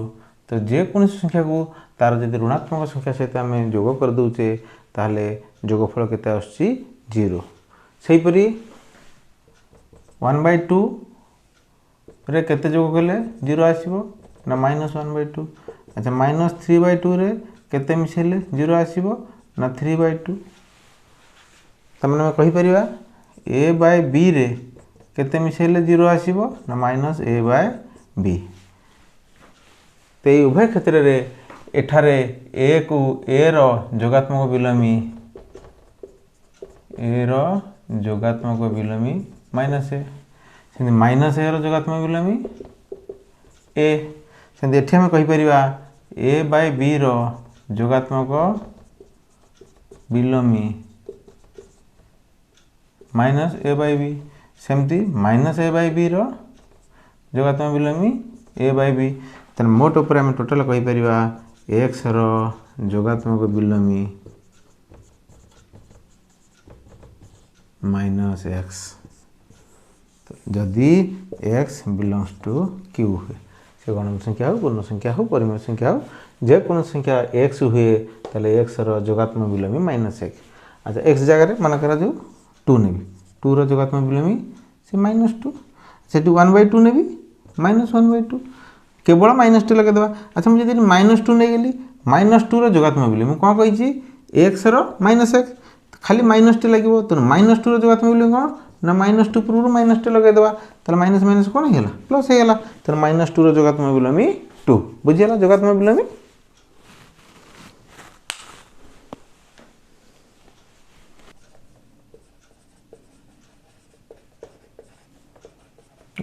तो जेकोसी संख्या को तार जब ऋणात्मक संख्या सहित आम जोग कर दौचे ताहले जोगफल केते आसुची 0 सेहीपरि 1/2 रे केते जोग कले 0 आसीबो ना -1/2 अच्छा -3/2 रे केते मिसेले 0 आसीबो ना 3/2 तमने मैं कहि परिबा a/b रे केते मिसेले 0 आसीबो ना -a/b ते उभय क्षेत्र रे एठारे a को a row जोगात्मक विलोमी a row जोगात्मक विलोमी -a सेंति -a row जोगात्मक विलोमी a सेंति एठी हम कहि परिबा a/b रो जोगात्मक विलोमी -a/b सेमती -a/b रो जोगात्मक विलोमी a/b तन मोट ऊपर हम टोटल कहि परिबा x रो जोगात्मक विलोमी -x तो जदि x बिलोंग्स टू q हुए से गण संख्या हो पूर्ण संख्या हो परिमेय संख्या हो जे कोन संख्या x हुए तले x रो जोगात्मक विलोमी -1 अच्छा x जगह रे मान करा जो 2 नेबी 2 रो जोगात्मक विलोमी से -2 सेटू 1/2 नेबी -1/2 केवल -2 लगे देबा अच्छा हम जदि -2 नै गेली -2 रो जोगात्मक विलोमी कोन कहि छी x रो -x खाली -2 लागिवो तो -2 रो जोगात्मक विलोमी कोन ना -2 पूर्व -2 लगे देबा तले माइनस माइनस कोन हेला प्लस हेला तो -2 रो जोगात्मक विलोमी 2 बुझियला जोगात्मक विलोमी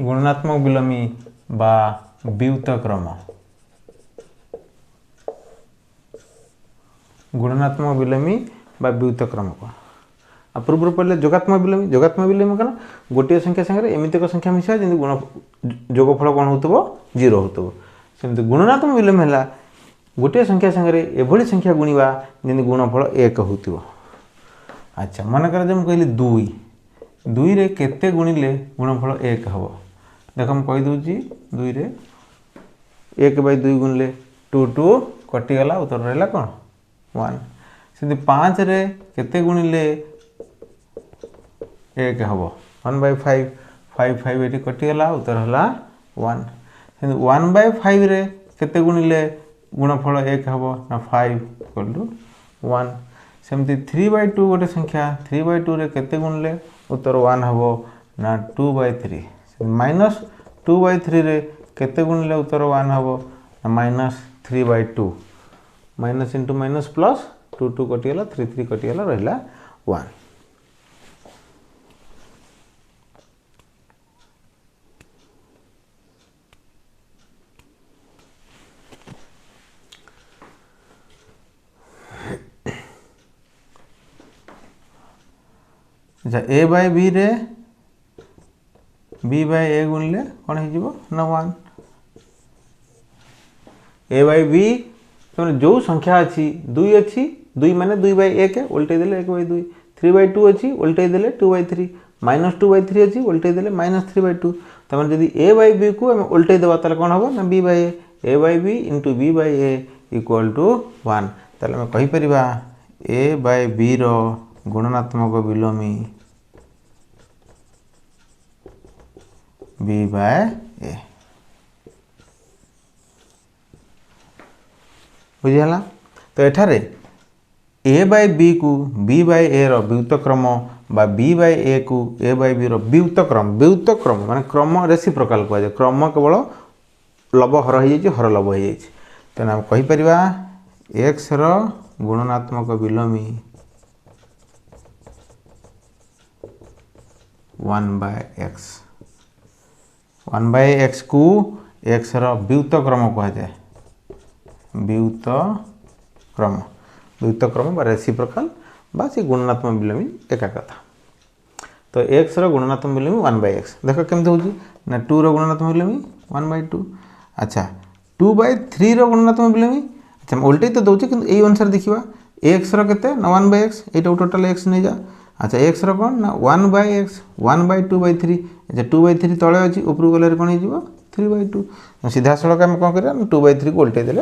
गुणात्मक विलोमी बा व्युत्क्रम गुणात्मक विलोमी बा व्युत्क्रम को पूर्व पढ़ले जोगात्मक विलोमी कौन गोटे संख्या संगे एमती संख्या मिसा जमी गुण जोगफल कौन हो 0 हो सेमती गुणात्मक विलोमी है गोटे संख्या संगे एभली संख्या गुणवा जमी गुणफल 1 हो अच्छा मन कर जब कहली 2 रे केते गुणिले गुणफल 1 हम देख हम कहीदे 2 रे 1/2 गुणिले 2 2 कटिगला उत्तर रहा कौन 1 से 5 रे केते गुणिले 1 हम 1/5 5 5 ये कटिगला उत्तर है 1 से 1/5 रे केते गुणिले गुणफल 1 हम ना 5 = 1 सेमती 3/2 गोटे संख्या 3/2 रे केते गुणिले उत्तर 1 हम ना 2/3 -2/3 रे केते गुणिले उत्तर 1 हम ना -3/2 माइनस इंटू माइनस प्लस 2 2 कटिगला 3 3 कटिगला रहा 1 अच्छा a/b रे b/a गुणिले कौन हो ना 1 a/b तो जो संख्या अच्छी 2 अच्छी 2 माने 2/1 उल्टे देले 1/2 3/2 अच्छी उल्टे देले 2/3 -2/3 अच्छी उल्टे देले -3/2 तमाने जदि a/b को हम उल्टे देबा ताले कोन हो ना b/a a/b * b/a = 1 ताले हम कहि परिबा a/b रो गुणात्मक विलोमी b/a बुझिला तो एठारे a/b को b/a रो व्युत्क्रम बा b/a को a/b रो व्युत्क्रम माने क्रम रेसिप्रोकल को क्रम केवल लब हर हो जाय हर लब हो जाय तो हम कहि परिबा x रो गुणात्मक विलोमी 1/x 1/x को x रो व्युत्क्रम कहा जाए व्युत्क्रम बा रेसिप्रोकल बा से गुणात्मक विलोमी एका कथा तो x रो गुणात्मक विलोमी 1/x देख केमते होची ना 2 रो गुणात्मक विलोमी 1/2 अच्छा 2/3 रो गुणात्मक विलोमी अच्छा उल्टे तो दउची किंतु एई अनुसार देखिबा x रो केते ना 1/x एटा टोटल x नै जा अच्छा x रो कोन ना 1/x 1/2/3 अच्छा 2/3 तळे अछि ऊपर गले कोन हे जिवो 3/2 सीधा सड़क आम कौन करा 2/3 को उल्टे देले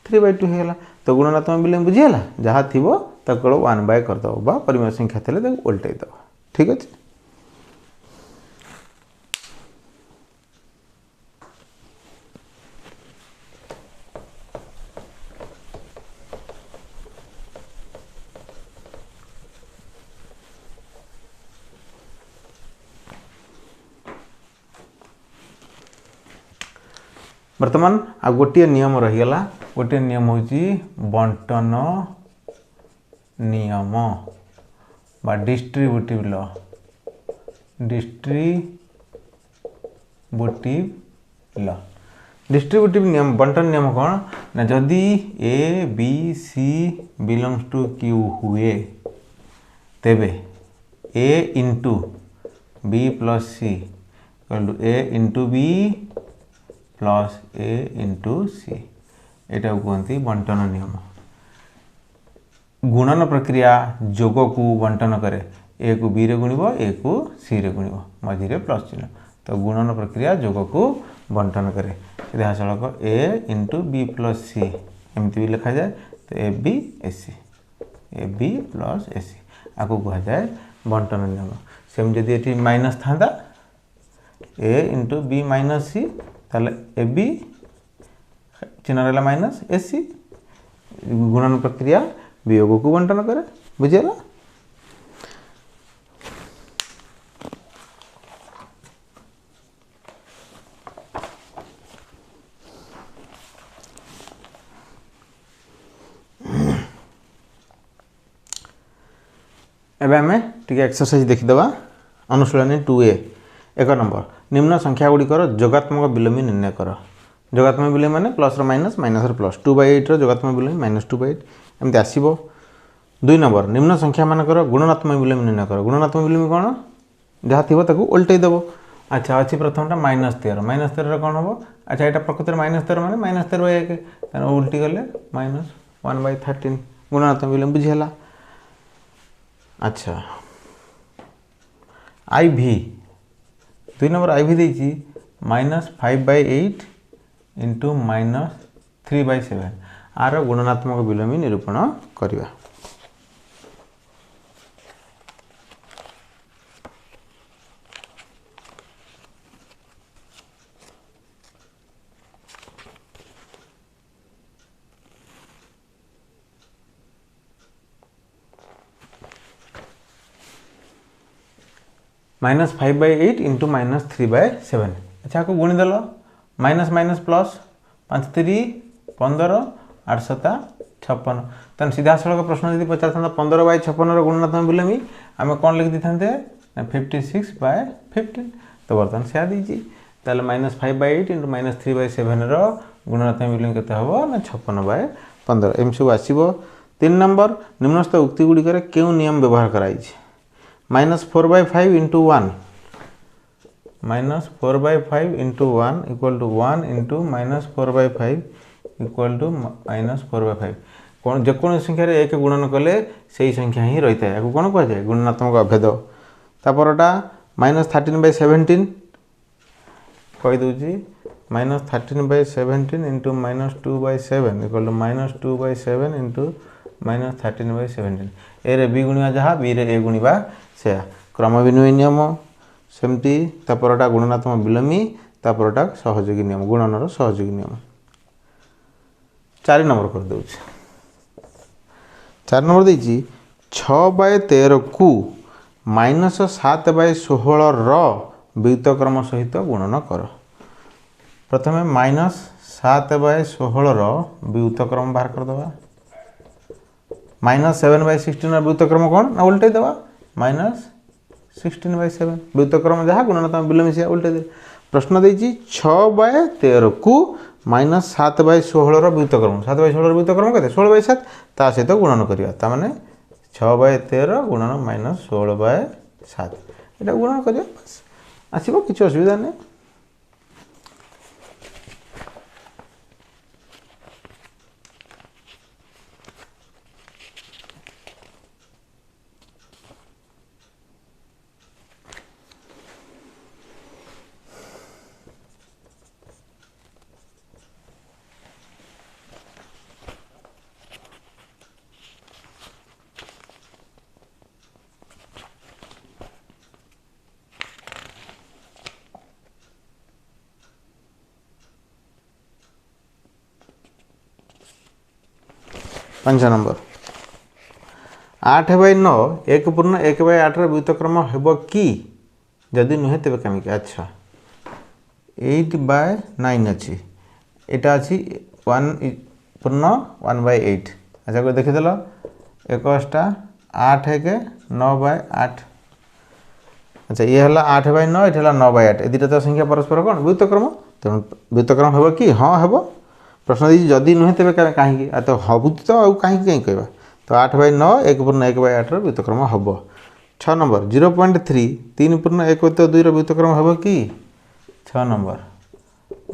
3/2 होगा तो गुणनात्मक विलोम बुझीगला जहाँ थी केवल 1/, करदेव परिमेय संख्या थे उल्टे दब ठीक अच्छे। वर्तमान आ गोटे नियम रहीगला गोटे नियम हूँ बंटन नियम बा डिस्ट्रीब्यूटिव लॉ डिस्ट्रीब्यूटिव नियम बंटन नियम कौन ना जदि a b c belongs to Q हुए तेबे a into b plus c a into b plus a into c एटा कहते बंटन नियम। गुणन प्रक्रिया जोग को बंटन करे ए को बी रे गुणिब ए को सी रे गुणिब मझे प्लस चिन्ह तो गुणन प्रक्रिया जोग को बंटन करे सीधा सड़क ए इंटू बी प्लस सी एमती भी लिखा जाए तो ए बी प्लस ए सी आपको कह जाए बंटन नियम। सेम जदि ये माइनस था ए इंटू बी माइनस सी ताले ए बी चिन्ह रहा माइनस ए सी गुणन प्रक्रिया वियोग को बंटन करे बुझेगा। एबे हमें टिके एक्सरसाइज देखिदबा अनुशीलनी 2A 1 नंबर निम्न संख्या गुड़िकर जोगात्मक विलोमी निर्णय कर जोगात्मक विलोमी माने प्लस माइनस माइनस प्लस 2/8 जोगात्मक विलोमी -2/8 एमती आसीबो। 2 नंबर निम्न संख्या मानकर गुणनात्मक विलोमी निर्णय कर गुणनात्मक विलोमी कौन जहाँ थी उल्टे देव। अच्छा अच्छी प्रथमटा -13 कौन हम अच्छा यहाँ प्रकृत -13 माने -13/1 उल्टी गले -1/13 गुणनात्मक विलोमी बुझीगला। अच्छा आई भी 2 नंबर आई भी देती -5/8 इंटू -3/7 आर गुणनात्मक विलोमी निरूपण करवा। -5/8 इंटू -3/7 अच्छा को गुणीदेल माइनस माइनस प्लस 5 3 15 8 7 56 तेना सीधा सड़क प्रश्न यदि पचार था 15/56 गुणनात्मक विलोमी आम कौन लिखी था 56/15 तो बर्तमान से दीजिए ताल -5/8 इंटू -3/7 गुणनात्मक विलोमी के हम 56/15 एम सब आसो। 3 नंबर निम्नस्थ उक्ति गुड़िकर क्यों नियम व्यवहार कराई -4/5 into 1 -4/5 into 1 equal to 1 into -4/5 equal to -4/5 कौन जेको संख्यार एक गुणन कले से संख्या ही रही है या कौन कहुए गुणनात्मक अभेद। तापरटा -13/17 कहीदे -13/17 into -2/7 equal to -2/7 into -13/17 a b गुणिया जहाँ बी रे ए गुणिबा से क्रम विनिमय नियम सेमती तापरटा गुणनात्मक विलोमी तापरटा सहयोगी नियम गुणनर सहयोगी नियम। 4 नंबर कर दउछ 4 नंबर देछि 6/13 को -7/16 र व्युत्क्रम सहित गुणन कर। प्रथमे -7/16 र व्युत्क्रम बाहर कर दवा -7/16 व्युत्क्रम कौन ना उल्टे दवा -16/7 व्युत्क्रम जहाँ गुणनात्मक विलोमी से उल्टे दे। प्रश्न देछि 6/13 को -7/16 व्युत्क्रम 7/16 व्युत्क्रम के 16/7 ता सहित गुणन करिया ता माने 6/13 गुणन -16/7 एटा गुणन करिया बस आसीबो किछ असुविधा नै। 5 नंबर 8/9 1 पूर्ण 1/8 व्युत्क्रम हेब कि जदि नुहे तेज कमिक। अच्छा 8/9 अच्छी एटा अच्छी 1 पूर्ण 1/8। अच्छा को देखीदेल 1 8 1 9/8। अच्छा ये है 8/9 ये 9/8 ए दुटा संख्या परस्पर कौन व्युत्क्रम तेणु व्युत्क्रम हेब कि हाँ हेब प्रश्न दी जदि नुहे तेज कहीं तो हबू तो आउ कहीं कहीं कहवा तो 8/9 1 पूर्ण 1/8 व्युत्क्रम हम। 6 नंबर 0.3 3 पूर्ण 1/2 व्युत्क्रम हम कि 6 नंबर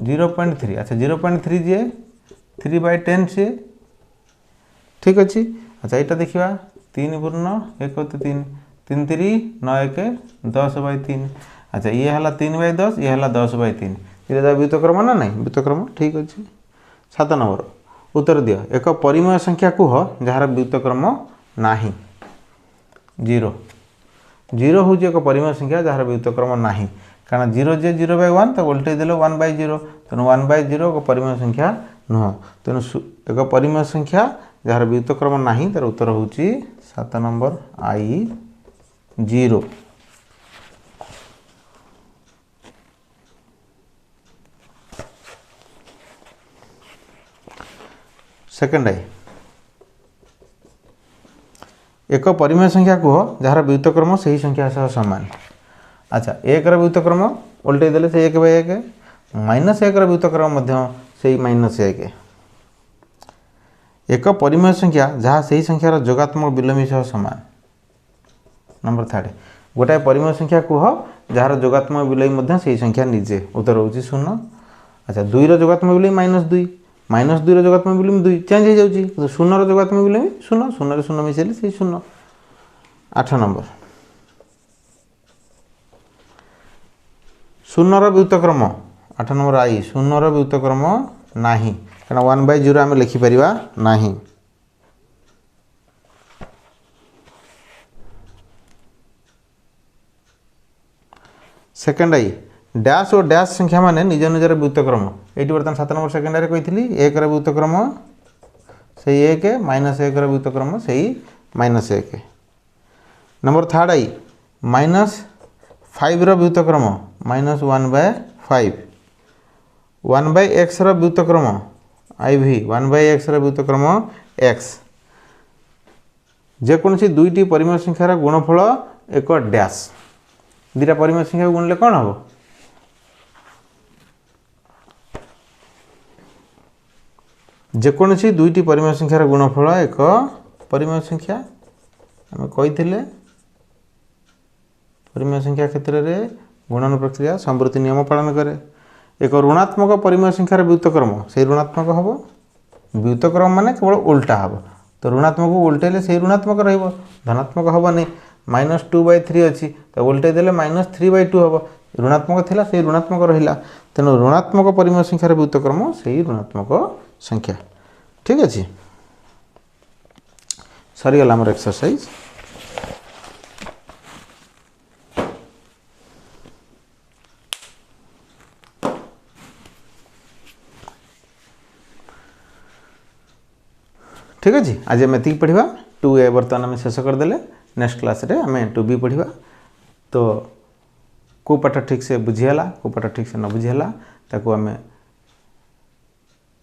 0.3। अच्छा 0.3 जी 3/10 सी ठीक अच्छे। अच्छा यहाँ देखा 3 पूर्ण 1/3 3 3 9 1 10/3। अच्छा ये है 3/10 ये है 10/3 ये व्युत्क्रम ना नहीं व्युत्क्रम ठीक अच्छे। 7 नंबर उत्तर दियो एक परिमेय संख्या कह जार व्युत्क्रम नाही 0 0 हूँ एक परिमेय संख्या जार व्युत्क्रम नाही कारण 0 जे 0/1 तो उल्टे देले 1/0 तेणु 1/0 एक परिमेय संख्या नुह तेणु एक परिमेय संख्या जार व्युत्क्रम नाही तार उत्तर हूँ 7 नंबर आई 0। सेकेंड आई एक परिमेय संख्या कह जार व्युत्क्रम से ही संख्या सह सामान। अच्छा 1 व्युत्क्रम उल्टे देले से 1/1 -1 व्युत्क्रम से -1 एक परिमेय संख्या जहाँ से ही संख्यार जोगात्मक विलोमी सह सामान। नंबर 3 गोटाए परिमेय संख्या कह जार जोगात्मक विलोमी से ही संख्या निजे उत्तर हूँ 0। अच्छा 2 जोगात्मक विलोमी -2 जोगात्मक विलोमी 2 चेंज हो जाऊँगी तो 0 जोगात्मक विलोमी 0 0 0 मिसेले से 0। 8 नंबर 0 व्युत्क्रम 8 नंबर आई 0 व्युत्क्रम नाही कारण 1/0 आम लिखिपर नाही। सेकेंड आई डैश और डैश संख्या माने निज निजर व्युत्क्रम ये बर्तमान 7 नंबर सेकेंड कही 1 व्युत्क्रम से 1 -1 व्युत्क्रम से -1। नंबर 3 आई -5 व्युत्क्रम -1/5 1/x व्युत्क्रम आई भी 1/x व्युत्क्रम x जेकोसी दुईटी परिमेय संख्यार गुणफल एक डैश दुटा परिमेय संख्या गुणले कौन हम जेकोसी दुईटी परिमेय संख्यार गुणफल एक परिमेय संख्या आम कही परिमेय संख्या क्षेत्र में गुणन प्रक्रिया संवृत्ति नियम पालन करे। एक ऋणात्मक परिमेय संख्यार व्युत्क्रम से ऋणात्मक हम व्युत्क्रम माने केवल उल्टा हम तो ऋणात्मक को उल्टेले से ऋणात्मक रहिबो धनात्मक हेनी -2/3 अच्छी तो उल्टे देले -3/2 हम ऋणात्मक थिला से ऋणात्मक रहिला तेणु ऋणात्मक परिमेय संख्यार व्युत्क्रम से ऋणात्मक संख्या ठीक अच्छे। सरीगला आमर एक्सरसाइज। ठीक अच्छे आज आम एति पढ़ा 2A बर्तमान आम शेष करदे नेक्स्ट क्लास रे आम 2B पढ़ा तो को पाठ ठीक से बुझीगला को पाठ ठीक से न बुझीगला ताकू आम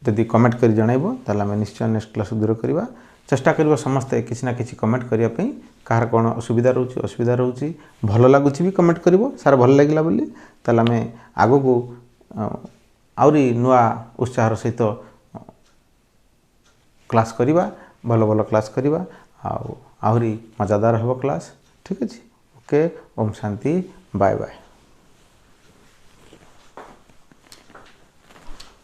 जदि कमेंट कर जनइब ताल आम निश्चय नेक्स्ट क्लास दूर करवा चेष्टा कर समस्ते किसी ना किसी कमेंट करने कहार कौन असुविधा रोचे भल लगुच भी कमेंट कर सार भल लगे बोली ताल आम आग को आहरी नुआ उत्साहर सहित क्लास करवा भल भल क्लास करवा आहरी मजादार हम क्लास ठीक अच्छे। Okay Om Shanti bye bye.